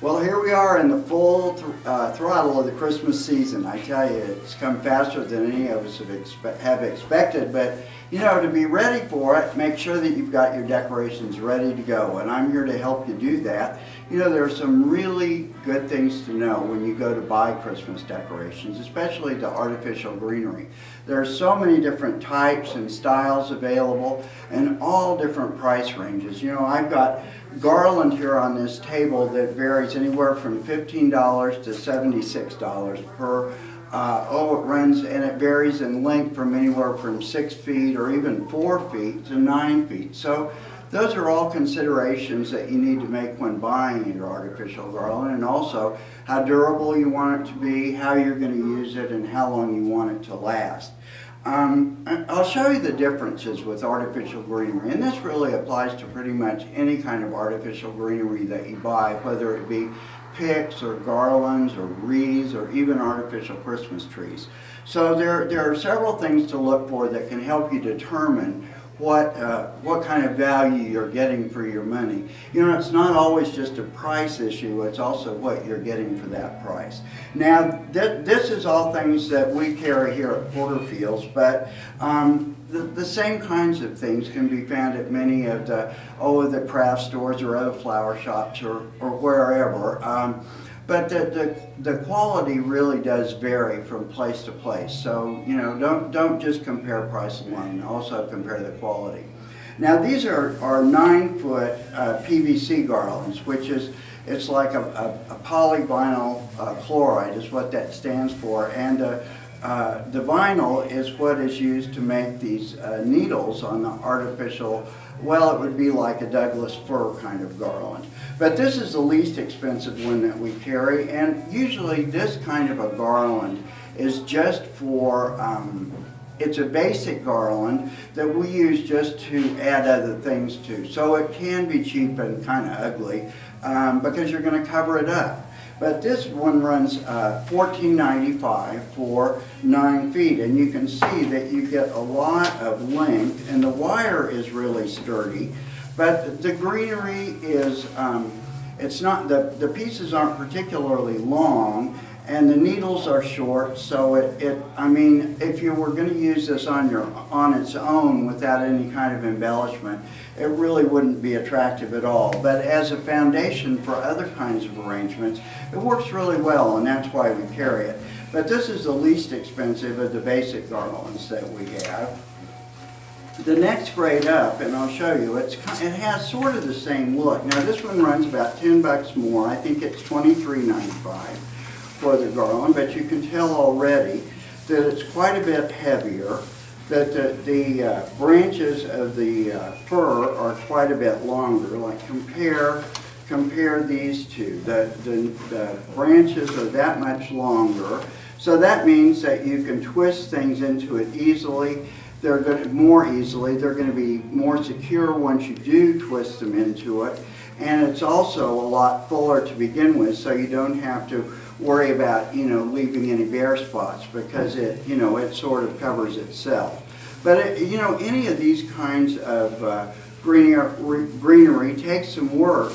Well, here we are in the full throttle of the Christmas season. I tell you, it's come faster than any of us have expected, but you know, to be ready for it, make sure that you've got your decorations ready to go, and I'm here to help you do that. You know, there are some really good things to know when you go to buy Christmas decorations, especially the artificial greenery. There are so many different types and styles available, and all different price ranges. You know, I've got Garland here on this table that varies anywhere from $15 to $76 per. It runs, and it varies in length from anywhere from 6 feet or even 4 feet to 9 feet. So those are all considerations that you need to make when buying your artificial garland, and also how durable you want it to be, how you're going to use it, and how long you want it to last. I'll show you the differences with artificial greenery, and this really applies to pretty much any kind of artificial greenery that you buy, whether it be picks or garlands or wreaths or even artificial Christmas trees. So there are several things to look for that can help you determine what kind of value you're getting for your money. You know, it's not always just a price issue, it's also what you're getting for that price. Now, this is all things that we carry here at Porterfield's, but the same kinds of things can be found at many of the craft stores or other flower shops or wherever. But the quality really does vary from place to place. So, you know, don't just compare price alone, also compare the quality. Now, these are 9-foot PVC garlands, which is, it's like a polyvinyl chloride is what that stands for. And the vinyl is what is used to make these needles on the artificial, well, it would be like a Douglas fir kind of garland. But this is the least expensive one that we carry, and usually this kind of a garland is just for, it's a basic garland that we use just to add other things to. So it can be cheap and kind of ugly because you're going to cover it up. But this one runs $14.95 for 9 feet, and you can see that you get a lot of length, and the wire is really sturdy. But the greenery is, it's not, the pieces aren't particularly long, and the needles are short, so I mean, if you were going to use this on its own without any kind of embellishment, it really wouldn't be attractive at all. But as a foundation for other kinds of arrangements, it works really well, and that's why we carry it. But this is the least expensive of the basic garlands that we have. The next grade up, and I'll show you, it has sort of the same look. Now this one runs about $10 more. I think it's $23.95 for the garland, but you can tell already that it's quite a bit heavier, that the branches of the fir are quite a bit longer. Like compare these two. The branches are that much longer, so that means that you can twist things into it easily. They're going to They're going to be more secure once you do twist them into it, and it's also a lot fuller to begin with, so you don't have to worry about, you know, leaving any bare spots, because it, you know, it sort of covers itself. But you know, any of these kinds of greenery takes some work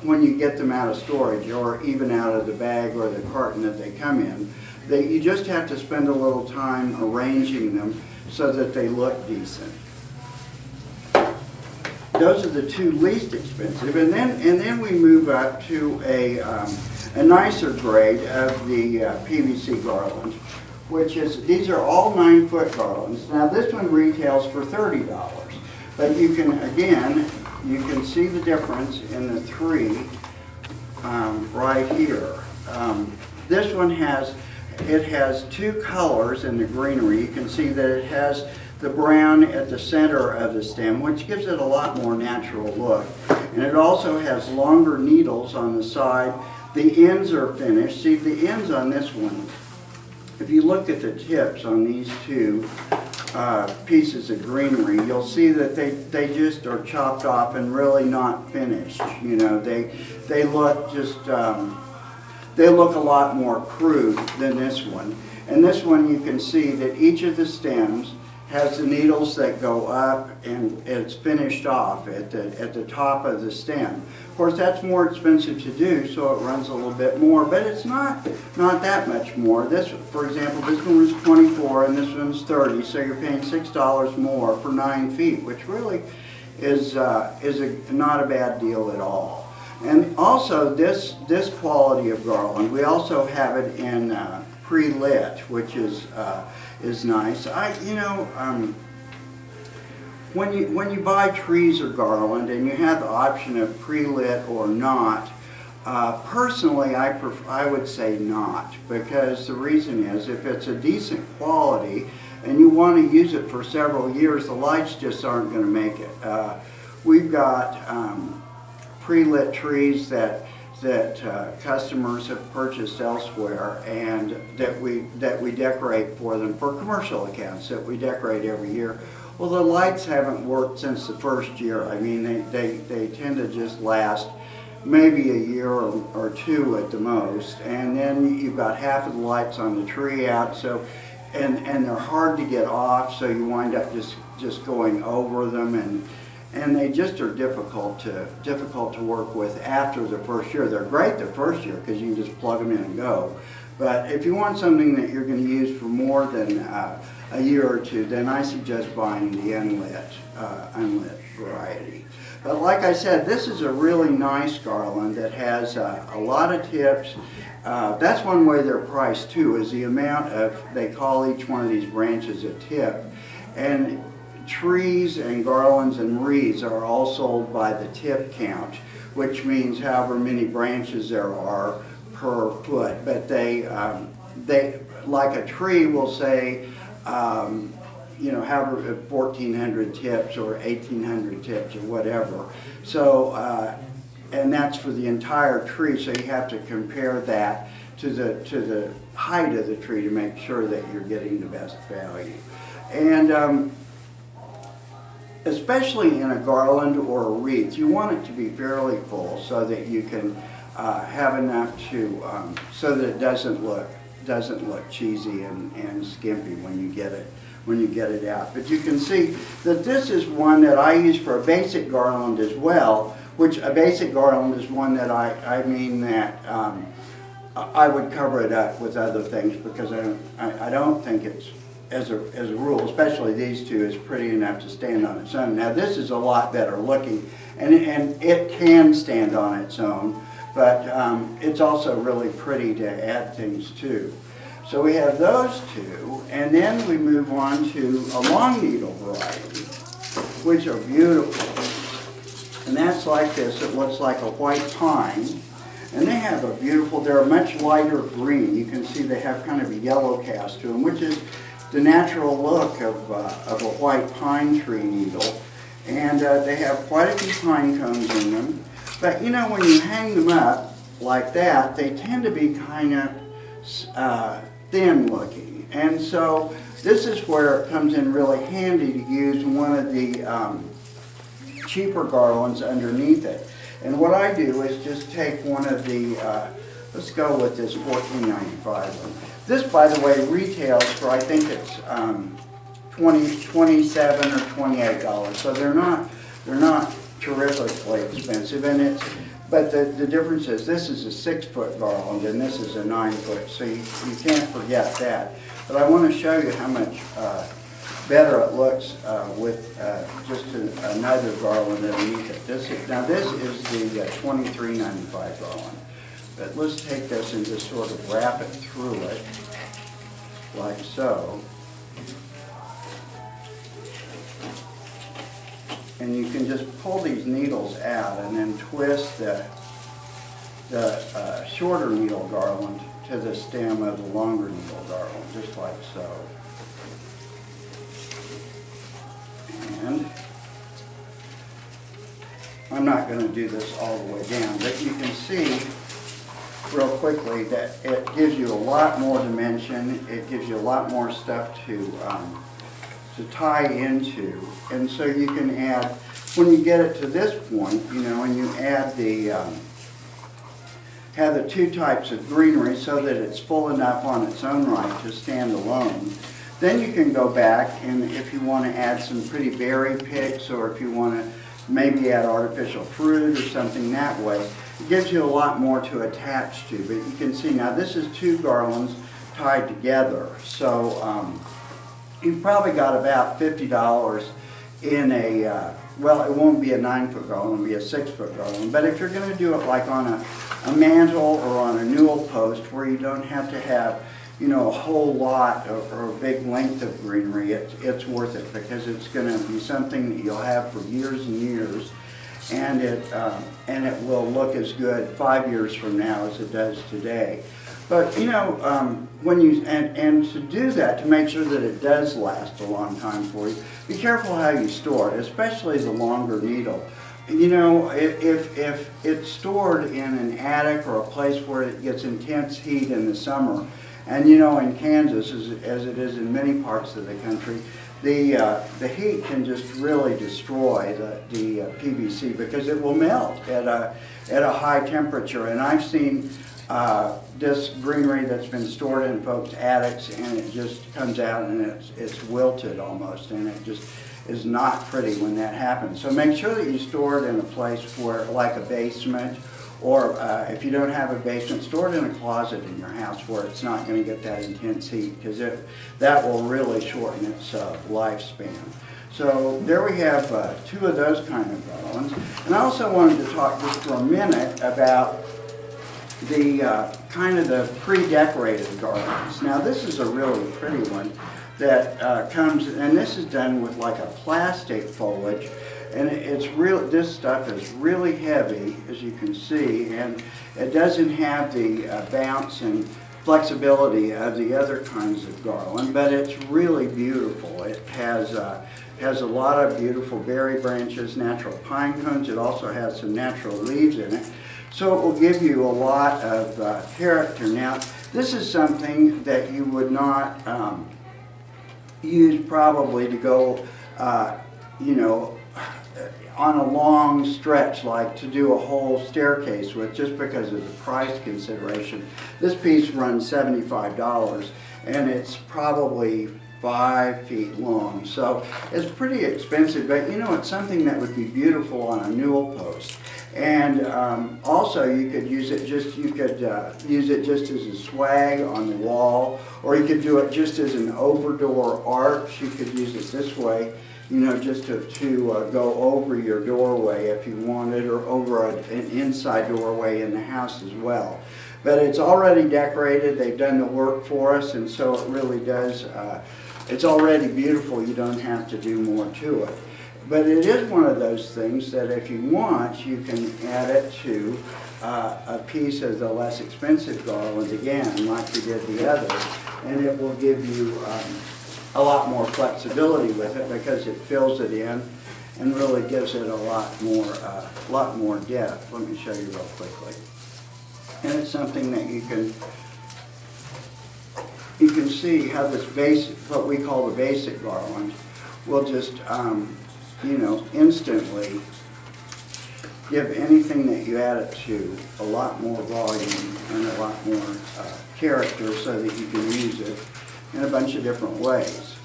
when you get them out of storage, or even out of the bag or the carton that they come in. You just have to spend a little time arranging them so that they look decent. Those are the two least expensive, and then we move up to a nicer grade of the PVC garland, which is, these are all 9-foot garlands. Now this one retails for $30, but you can, again, you can see the difference in the three right here. This one has, it has two colors in the greenery. You can see that it has the brown at the center of the stem, which gives it a lot more natural look. And it also has longer needles on the side. The ends are finished. See, the ends on this one, if you look at the tips on these two pieces of greenery, you'll see that they just are chopped off and really not finished. You know, they look just, they look a lot more crude than this one. And this one, you can see that each of the stems has the needles that go up, and it's finished off at the top of the stem. Of course, that's more expensive to do, so it runs a little bit more, but it's not that much more. This, for example, this one was 24 and this one's 30, so you're paying $6 more for 9 feet, which really is not a bad deal at all. And also, this quality of garland, we also have it in pre-lit, which is nice. When you buy trees or garland and you have the option of pre-lit or not, personally I would say not, because the reason is if it's a decent quality and you want to use it for several years, the lights just aren't going to make it. We've got pre-lit trees that customers have purchased elsewhere, and that we decorate for them for commercial accounts that we decorate every year. Well, the lights haven't worked since the first year. I mean, they tend to just last maybe a year or two at the most, and then you've got half of the lights on the tree out, so and they're hard to get off, so you wind up just going over them, and they just are difficult to work with after the first year. They're great the first year because you can just plug them in and go. But if you want something that you're going to use for more than a year or two, then I suggest buying the unlit variety. But like I said, this is a really nice garland that has a lot of tips. That's one way they're priced too, is the amount of, they call each one of these branches a tip. And trees and garlands and wreaths are all sold by the tip count, which means however many branches there are per foot. But they like a tree will say, however 1,400 tips or 1,800 tips or whatever. So, and that's for the entire tree. So you have to compare that to the height of the tree to make sure that you're getting the best value. And especially in a garland or a wreath, you want it to be fairly full so that you can have enough to, so that it doesn't look cheesy and skimpy when you get it out. But you can see that this is one that I use for a basic garland as well, which a basic garland is one that I would cover it up with other things, because I don't think it's, as a rule, especially these two, is pretty enough to stand on its own. Now this is a lot better looking, and it can stand on its own, but it's also really pretty to add things to. So we have those two, and then we move on to a long needle variety, which are beautiful. And that's like this. It looks like a white pine, and they have a beautiful, they're a much lighter green. You can see they have kind of a yellow cast to them, which is the natural look of a white pine tree needle. And they have quite a few pine cones in them. But you know, when you hang them up like that, they tend to be kind of thin looking. And so this is where it comes in really handy to use one of the cheaper garlands underneath it. And what I do is just take one of the, let's go with this $14.95 one. This, by the way, retails for, I think it's $27 or $28. So they're not terrifically expensive, and but the difference is this is a 6-foot garland and this is a 9-foot, so you can't forget that. But I want to show you how much better it looks with just another garland underneath it. This is the $23.95 garland. But let's take this and just sort of wrap it through it, like so. And you can just pull these needles out and then twist the shorter needle garland to the stem of the longer needle garland, just like so. And I'm not going to do this all the way down, but you can see real quickly that it gives you a lot more dimension. It gives you a lot more stuff to tie into, and so you can add, when you get it to this point, and you add have the two types of greenery so that it's full enough on its own right to stand alone, Then you can go back, and if you want to add some pretty berry picks, or if you want to maybe add artificial fruit or something that way, it gives you a lot more to attach to. But you can see now this is 2 garlands tied together. So you've probably got about $50 in a, well, it won't be a 9-foot garland, it'll be a 6-foot garland. But if you're going to do it like on a mantle or on a newel post where you don't have to have, you know, a whole lot or a big length of greenery, it's worth it, because it's going to be something that you'll have for years and years, and it will look as good 5 years from now as it does today. But you know, when you and to do that, to make sure that it does last a long time for you, be careful how you store it, especially the longer needle. You know, if it's stored in an attic or a place where it gets intense heat in the summer, and you know, in Kansas, as it is in many parts of the country, the heat can just really destroy the PVC, because it will melt at a high temperature. And I've seen this greenery that's been stored in folks' attics, and it just comes out and it's wilted almost, and it just is not pretty when that happens. So make sure that you store it in a place where, like a basement, or if you don't have a basement, store it in a closet in your house where it's not going to get that intense heat, because that will really shorten its lifespan. So there we have 2 of those kind of garlands. And I also wanted to talk just for a minute about the kind of the pre-decorated garlands. Now this is a really pretty one that comes, and this is done with like a plastic foliage, and it's real. This stuff is really heavy, as you can see, and it doesn't have the bounce and flexibility of the other kinds of garland, but it's really beautiful. It has a lot of beautiful berry branches, natural pine cones. It also has some natural leaves in it. So it will give you a lot of character. Now, this is something that you would not use probably to go, you know, on a long stretch, like to do a whole staircase with, just because of the price consideration. This piece runs $75, and it's probably 5 feet long, so it's pretty expensive, but you know, it's something that would be beautiful on a newel post. And also you could use it just, use it just as a swag on the wall, or you could do it just as an over-door arch. You could use it this way, you know, just to go over your doorway if you wanted, or over an inside doorway in the house as well. But it's already decorated, they've done the work for us, and so it really does, it's already beautiful. You don't have to do more to it. But it is one of those things that if you want, you can add it to a piece of the less expensive garland again, like you did the other, and it will give you a lot more flexibility with it, because it fills it in and really gives it a lot more depth. Let me show you real quickly. And it's something that you can see how this basic, what we call the basic garland, will just you know, instantly give anything that you add it to a lot more volume and a lot more character, so that you can use it in a bunch of different ways.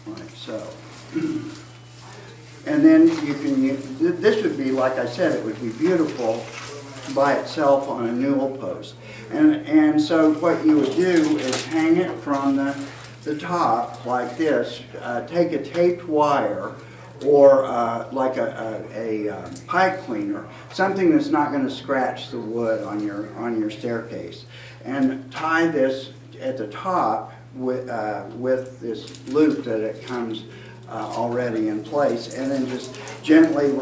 Like so. And then you can use, this would be, like I said, it would be beautiful by itself on a newel post. And so what you would do is hang it from the top like this, take a taped wire, or like a pipe cleaner, something that's not going to scratch the wood on your staircase, and tie this at the top with this loop that it comes already in place, and then just gently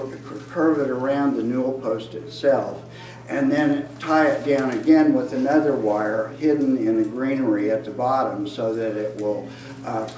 curve it around the newel post itself, and then tie it down again with another wire hidden in the greenery at the bottom, so that it will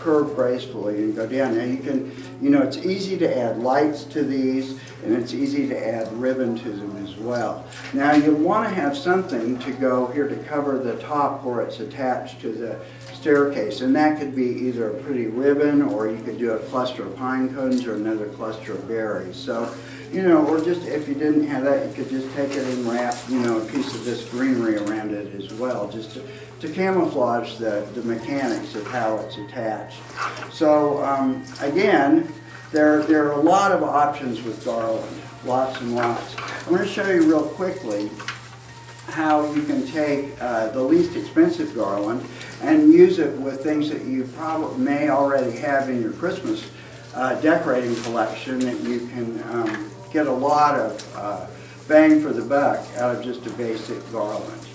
curve gracefully and go down. Now you can, you know, it's easy to add lights to these, and it's easy to add ribbon to them as well. Now you'll want to have something to go here to cover the top where it's attached to the staircase, and that could be either a pretty ribbon, or you could do a cluster of pine cones or another cluster of berries. So you know, or just if you didn't have that, you could just take it and wrap, you know, a piece of this greenery around it as well, just to camouflage the mechanics of how it's attached. So again, there are a lot of options with Garland, lots and lots. I'm going to show you real quickly how you can take the least expensive garland and use it with things that you probably may already have in your Christmas decorating collection, that you can get a lot of bang for the buck out of just a basic garland.